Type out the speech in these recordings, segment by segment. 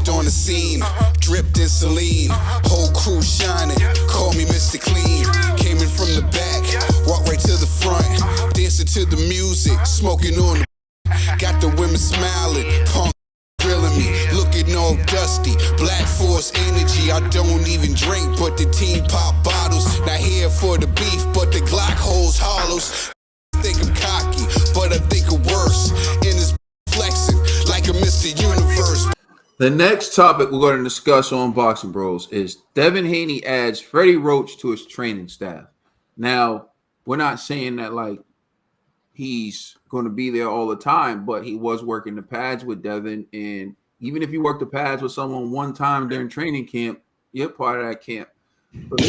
Stepped on the scene, dripped in saline. Whole crew shining, call me Mr. Clean. Came in from the back, walked right to the front. Dancing to the music, smoking on the. Got the women smiling, punk grilling me, looking all dusty. Black Force energy, I don't even drink, but the team pop bottles. Not here for the beef, but the Glock holds hollows. Think I'm cocky, but I think I'm worse. In this flexing like a Mr. Universe. The next topic we're going to discuss on Boxing Bros is Devin Haney adds Freddie Roach to his training staff. Now, we're not saying that like he's going to be there all the time, but he was working the pads with Devin, and even if you work the pads with someone one time during training camp, you're part of that camp. But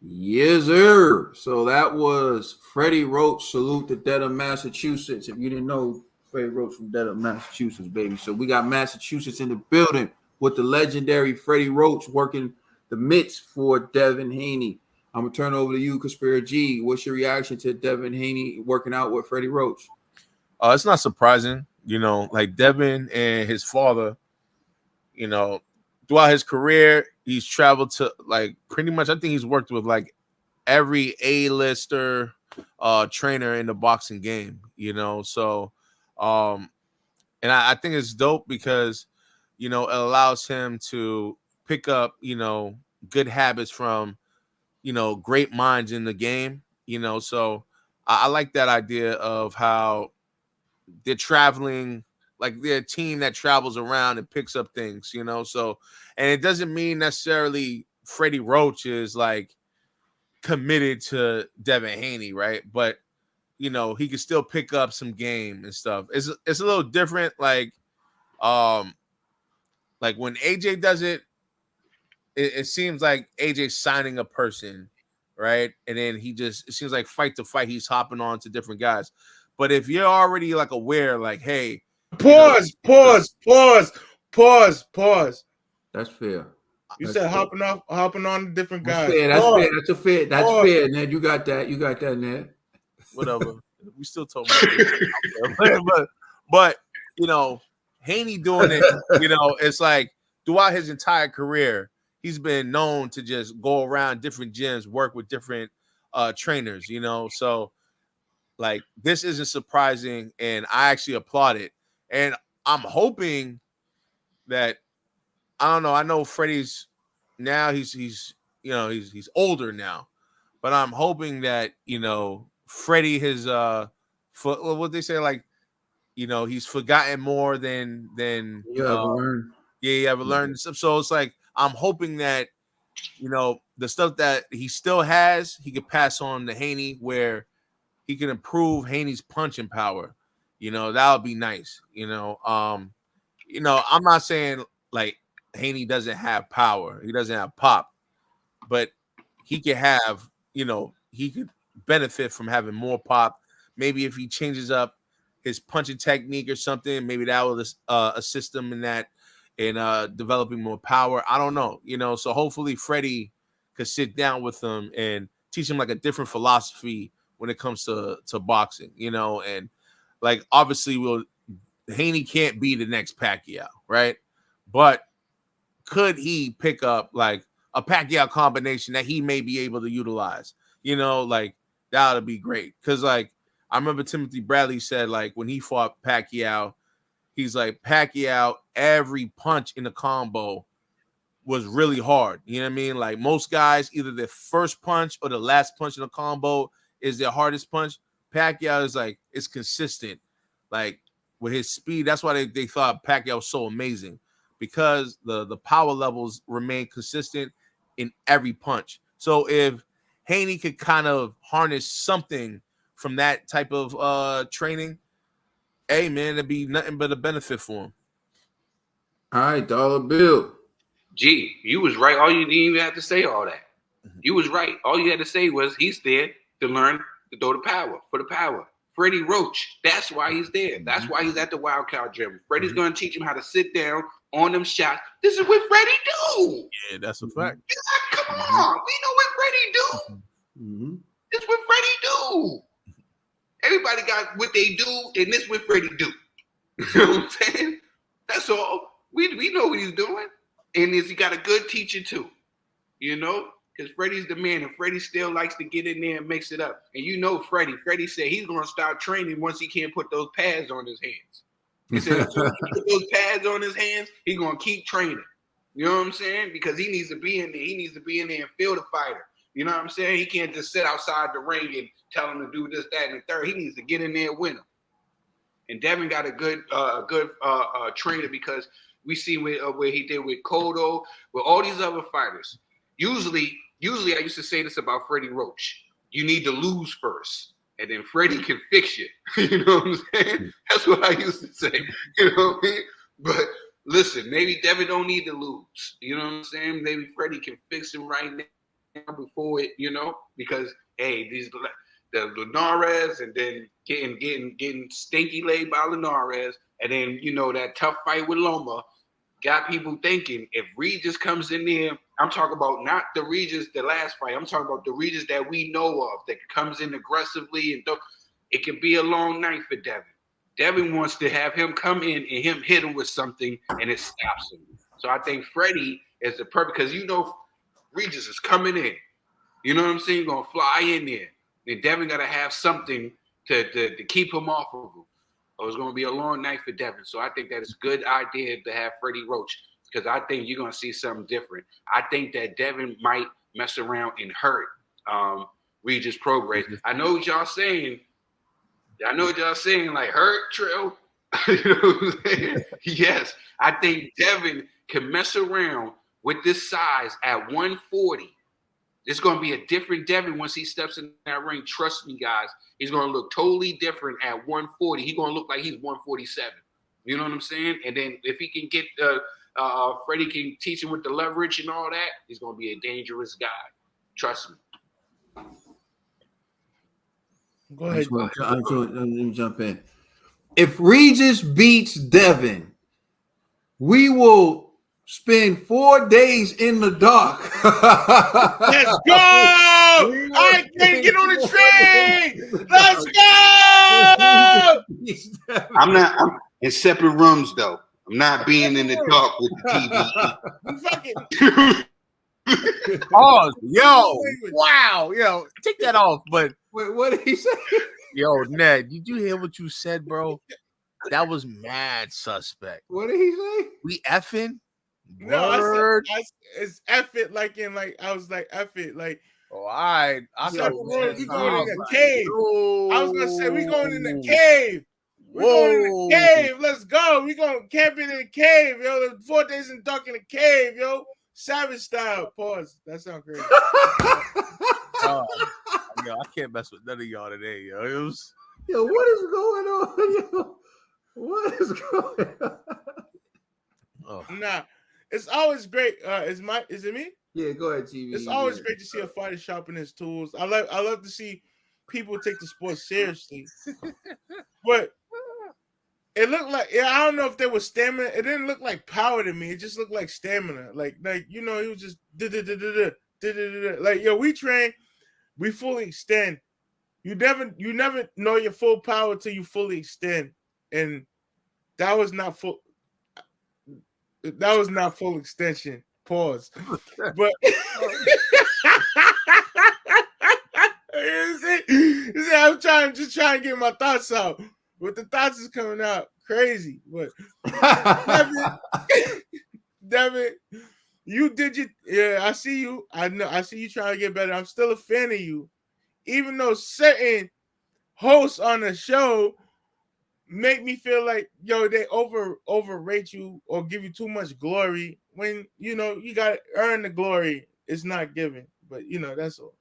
yes, sir. So that was Freddie Roach. Salute to Dedham, Massachusetts. If you didn't know, Freddie Roach from Dedham, Massachusetts, baby. So we got Massachusetts in the building with the legendary Freddie Roach working the mitts for Devin Haney. I'm going to turn over to you, Conspiracy G. What's your reaction to Devin Haney working out with Freddie Roach? It's not surprising, like Devin and his father, throughout his career, he's traveled to like pretty much, I think he's worked with like every A-lister trainer in the boxing game, So, and I think it's dope because, it allows him to pick up, good habits from, great minds in the game, So I like that idea of how they're traveling, like they're a team that travels around and picks up things, So, and it doesn't mean necessarily Freddie Roach is like committed to Devin Haney, right? But he can still pick up some game and stuff. It's a little different, like when AJ does it, it seems like AJ's signing a person, right? And then it seems like fight to fight, he's hopping on to different guys. But if you're already like aware, like, hey, pause. That's fair. You said hopping on to different guys. That's fair. That's fair, Ned. You got that, Ned. Whatever. We still talking about but Haney doing it, it's like throughout his entire career, he's been known to just go around different gyms, work with different trainers, So like this isn't surprising, and I actually applaud it. And I'm hoping that I don't know. I know Freddie's now he's older now, but I'm hoping that Freddie has what they say, like he's forgotten more than you ever learned. Yeah, you ever learned stuff. So it's like I'm hoping that the stuff that he still has, he could pass on to Haney, where he can improve Haney's punching power. That would be nice. I'm not saying like Haney doesn't have power. He doesn't have pop, but he could have, he could benefit from having more pop. Maybe if he changes up his punching technique or something, maybe that will assist him in that, in developing more power. I don't know, so hopefully Freddie could sit down with him and teach him like a different philosophy when it comes to boxing, and like obviously Haney can't be the next Pacquiao, right? But could he pick up like a Pacquiao combination that he may be able to utilize? Like that would be great. Because like I remember Timothy Bradley said, like when he fought Pacquiao, he's like, Pacquiao, every punch in the combo was really hard. You know what I mean? Like most guys, either their first punch or the last punch in the combo is their hardest punch. Pacquiao is like, it's consistent. Like with his speed, that's why they thought Pacquiao was so amazing, because the power levels remain consistent in every punch. So if Haney could kind of harness something from that type of training, hey man, it'd be nothing but a benefit for him. All right, Dollar Bill. Gee, you was right. All you didn't even have to say all that. You was right. All you had to say was he's there to learn to throw the power, for the power. Freddie Roach, that's why he's there. That's why he's at the Wild Cow Gym. Freddie's going to teach him how to sit down, on them shots. This is what Freddie do. Yeah, that's a fact. Come on. We know what Freddie do. Mm-hmm. This is what Freddie do. Everybody got what they do, and this is what Freddie do. You know what I'm saying? That's all. We know what he's doing. And he got a good teacher too. You know? Because Freddie's the man, and Freddie still likes to get in there and mix it up. And you know Freddie. Freddie said he's going to start training once he can't put those pads on his hands. He said as soon as he put those pads on his hands, he's going to keep training. You know what I'm saying? Because he needs to be in there. He needs to be in there and feel the fighter. You know what I'm saying? He can't just sit outside the ring and tell him to do this, that, and the third. He needs to get in there and win him. And Devin got a good trainer because we see where he did with Cotto, with all these other fighters. Usually I used to say this about Freddie Roach. You need to lose first, and then Freddie can fix you. You know what I'm saying? That's what I used to say. You know what I mean? But listen, maybe Devin don't need to lose. You know what I'm saying? Maybe Freddie can fix him right now before it, you know, because hey, the Linares, and then getting stinky laid by Linares, and then you know that tough fight with Loma got people thinking if Regis comes in there. I'm talking about not the Regis the last fight. I'm talking about the Regis that we know of that comes in aggressively, and it can be a long night for Devin. Devin wants to have him come in and him hit him with something, and it stops him. So I think Freddie is the perfect, because you know Regis is coming in. You know what I'm saying? You're gonna fly in there. And Devin got to have something to keep him off of him. Or it's going to be a long night for Devin. So I think that it's a good idea to have Freddie Roach, because I think you're going to see something different. I think that Devin might mess around and hurt Regis Prograis. I know what y'all saying. Like, hurt, Trill. You know what I'm saying? Yes. I think Devin can mess around with this size at 140. It's going to be a different Devin once he steps in that ring. Trust me, guys. He's going to look totally different at 140. He's going to look like he's 147. You know what I'm saying? And then if he can get Freddie can teach him with the leverage and all that, he's going to be a dangerous guy. Trust me. Go ahead. Let me jump in. If Regis beats Devin, we will spend 4 days in the dark. Let's go! I can't get on the train. Let's go! I'm in separate rooms though. I'm not being in the dark with the TV. Oh, yo, wow, yo, take that off. But Wait, what did he say? yo, Ned, did you hear what you said, bro? That was mad suspect. What did he say? We effing. No, Word. I said it's F it like in like I was like F it like. Oh, all right. We going in a cave. I was gonna say we going in the cave. We're going in the cave. Let's go. We gonna camp in the cave, yo. 4 days in the dark in the cave, yo. Savage style. Pause. That sounds crazy. Yo, I can't mess with none of y'all today, yo. It was... Yo, what is going on? Yo, what is going on? Oh. Nah, it's always great. Is it me? Yeah, go ahead, TV. It's always great to see a fighter sharpen his tools. I love to see people take the sport seriously. But it looked like, I don't know if there was stamina. It didn't look like power to me. It just looked like stamina. Like you know, he was just like, yo, we train, we fully extend. You never know your full power till you fully extend. And that was not full. That was not full extension. Pause. But I'm just trying to get my thoughts out. But the thoughts is coming out crazy. But Devin, you did you? Yeah, I see you. I know. I see you trying to get better. I'm still a fan of you, even though certain hosts on the show make me feel like, yo, they overrate you or give you too much glory when, you know, you got to earn the glory. It's not given. But, you know, that's all.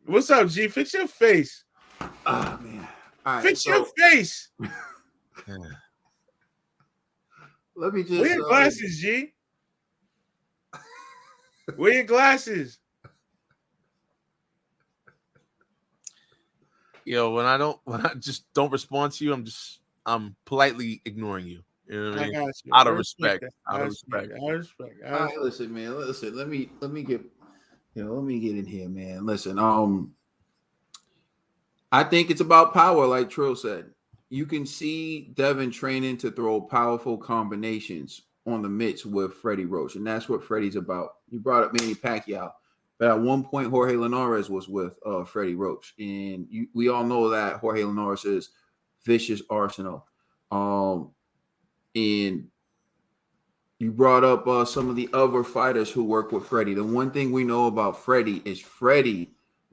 What's up, G? Fix your face. Oh, man. All right, Fix your face. Let me just... Wear your glasses, G. Wear your glasses. Yo, when I just don't respond to you, I'm politely ignoring you. You know what I mean? got you. Out I of respect. that. Out of respect. I respect. All right, listen, man. Listen, let me get let me get in here, man. Listen, I think it's about power, like Trill said. You can see Devin training to throw powerful combinations on the mitts with Freddie Roach, and that's what Freddie's about. You brought up Manny Pacquiao, but at one point Jorge Linares was with Freddie Roach, and we all know that Jorge Linares is vicious arsenal. And you brought up some of the other fighters who work with Freddie. The one thing we know about Freddie is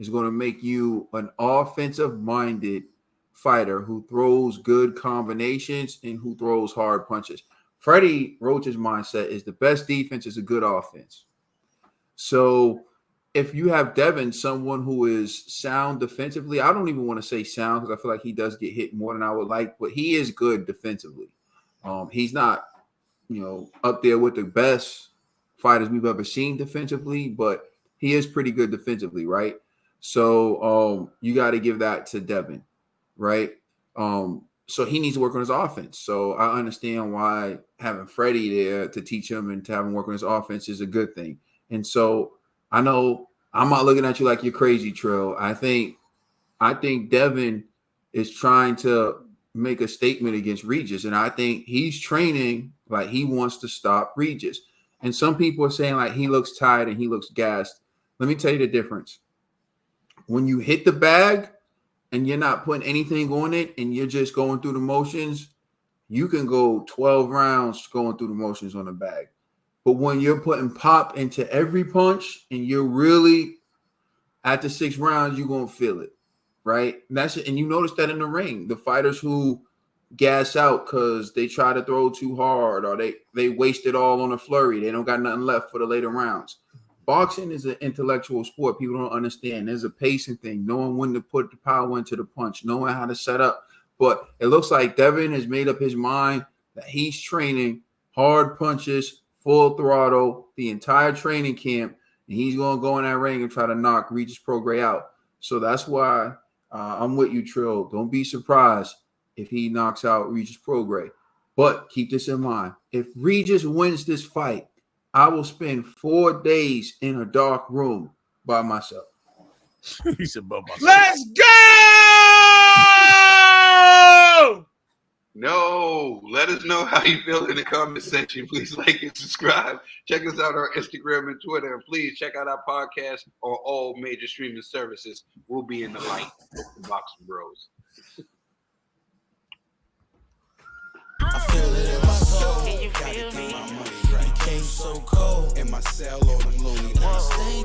going to make you an offensive-minded fighter who throws good combinations and who throws hard punches. Freddie Roach's mindset is the best defense is a good offense. So if you have Devin, someone who is sound defensively, I don't even want to say sound because I feel like he does get hit more than I would like, but he is good defensively. He's not, up there with the best fighters we've ever seen defensively, but he is pretty good defensively, right? So you got to give that to Devin, right? So he needs to work on his offense. So I understand why having Freddie there to teach him and to have him work on his offense is a good thing. And so I know I'm not looking at you like you're crazy, Trill. I think Devin is trying to make a statement against Regis, and I think he's training like he wants to stop Regis. And some people are saying like he looks tired and he looks gassed. Let me tell you the difference. When you hit the bag and you're not putting anything on it and you're just going through the motions, you can go 12 rounds going through the motions on the bag. But when you're putting pop into every punch and you're really at the 6th round, you're going to feel it, right? And you notice that in the ring. The fighters who gas out because they try to throw too hard or they waste it all on a flurry. They don't got nothing left for the later rounds. Boxing is an intellectual sport. People don't understand. There's a pacing thing, knowing when to put the power into the punch, knowing how to set up. But it looks like Devin has made up his mind that he's training hard punches, full throttle, the entire training camp, and he's going to go in that ring and try to knock Regis Prograis out. So that's why I'm with you, Trill. Don't be surprised if he knocks out Regis Prograis. But keep this in mind. If Regis wins this fight, I will spend 4 days in a dark room by myself. He said, by myself. Let's go! No, let us know how you feel in the comment section. Please like and subscribe. Check us out on Instagram and Twitter. And please check out our podcast on all major streaming services. We'll be in the light with the Boxing Bros. I feel it in my soul. Can you feel me? My money right. Came so cold in my cell, all them lonely nights. Stay